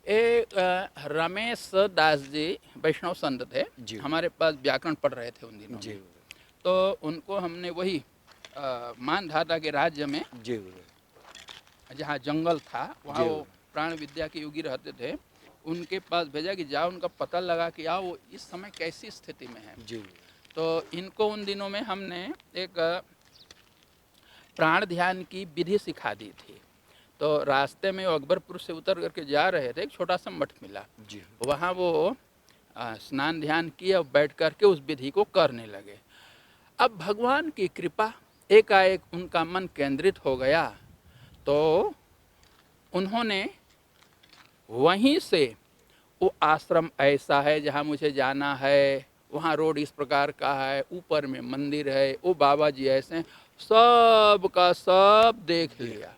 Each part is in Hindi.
रमेश दास जी वैष्णव संत थे। जी हमारे पास व्याकरण पढ़ रहे थे उन दिनों जी में। तो उनको हमने वही मानधाता के राज्य में, जी जहाँ जंगल था वहाँ जी वो प्राण विद्या के योगी रहते थे, उनके पास भेजा कि जाओ उनका पता लगा कि आओ वो इस समय कैसी स्थिति में है। जी तो इनको उन दिनों में हमने एक प्राण ध्यान की विधि सिखा दी थी। तो रास्ते में वो अकबरपुर से उतर करके जा रहे थे, एक छोटा सा मठ मिला, जी वहाँ वो स्नान ध्यान किए और बैठ करके उस विधि को करने लगे। अब भगवान की कृपा, एकाएक उनका मन केंद्रित हो गया। तो उन्होंने वहीं से, वो आश्रम ऐसा है जहाँ मुझे जाना है, वहाँ रोड इस प्रकार का है, ऊपर में मंदिर है, वो बाबा जी ऐसे हैं, सब का सब देख देख लिया। लिया।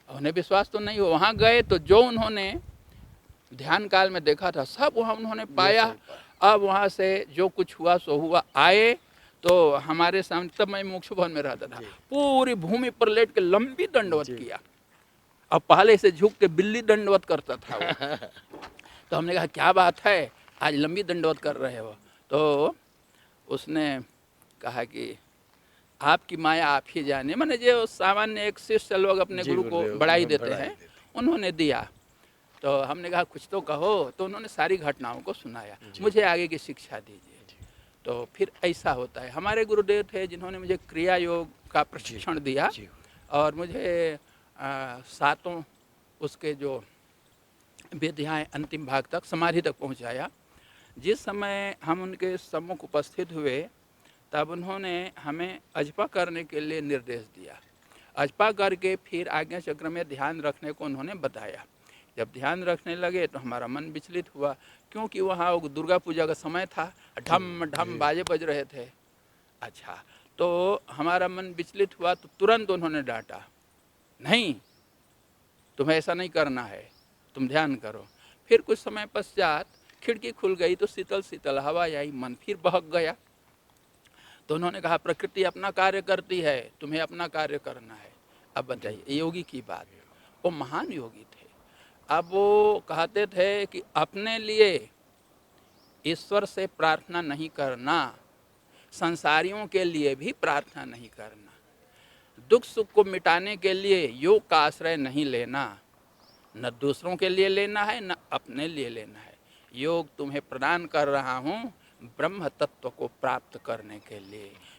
उन्हें विश्वास तो नहीं हो, वहाँ गए तो जो उन्होंने ध्यान काल में देखा था सब वहाँ उन्होंने ये पाया। सही पाया। अब वहाँ से जो कुछ हुआ सो हुआ, आए तो हमारे सामने, तब मैं मोक्ष भवन में रहता था, जी पूरी भूमि पर लेट के लंबी दंडवत जी किया। अब पहले से झुक के बिल्ली दंडवत करता था वो। तो हमने कहा क्या बात है, आज लंबी दंडवत कर रहे हो? तो उसने कहा कि आपकी माया आप ही जाने, मैंने जो सामान्य एक शिष्य लोग अपने जी गुरु को गुरुदेव बढ़ाई उन्होंने देते बढ़ाई हैं, देते। उन्होंने दिया। तो हमने कहा कुछ तो कहो। तो उन्होंने सारी घटनाओं को सुनाया, जी मुझे आगे की शिक्षा दीजिए। जी तो फिर ऐसा होता है। हमारे गुरुदेव थे जिन्होंने मुझे क्रिया योग का जी प्रशिक्षण दिया जी और मुझे सातों उसके जो विधियाँ अंतिम भाग तक, समाधि तक पहुँचाया। जिस समय हम उनके सम्मुख उपस्थित हुए, तब उन्होंने हमें अजपा करने के लिए निर्देश दिया। अजपा करके फिर आज्ञा चक्र में ध्यान रखने को उन्होंने बताया। जब ध्यान रखने लगे तो हमारा मन विचलित हुआ, क्योंकि वहाँ वो दुर्गा पूजा का समय था, जी ढम ढम जी बाजे बज रहे थे। अच्छा, तो हमारा मन विचलित हुआ तो तुरंत उन्होंने डांटा, नहीं, तुम्हें ऐसा नहीं करना है, तुम ध्यान करो। फिर कुछ समय पश्चात खिड़की खुल गई तो शीतल शीतल हवा आई, मन फिर बहक गया। तो उन्होंने कहा प्रकृति अपना कार्य करती है, तुम्हें अपना कार्य करना है। अब जी बताइए, योगी की बात, वो महान योगी थे। अब वो कहते थे कि अपने लिए ईश्वर से प्रार्थना नहीं करना, संसारियों के लिए भी प्रार्थना नहीं करना, दुख सुख को मिटाने के लिए योग का आश्रय नहीं लेना, न दूसरों के लिए लेना है न अपने लिए लेना है। योग तुम्हें प्रदान कर रहा हूँ ब्रह्म तत्व को प्राप्त करने के लिए।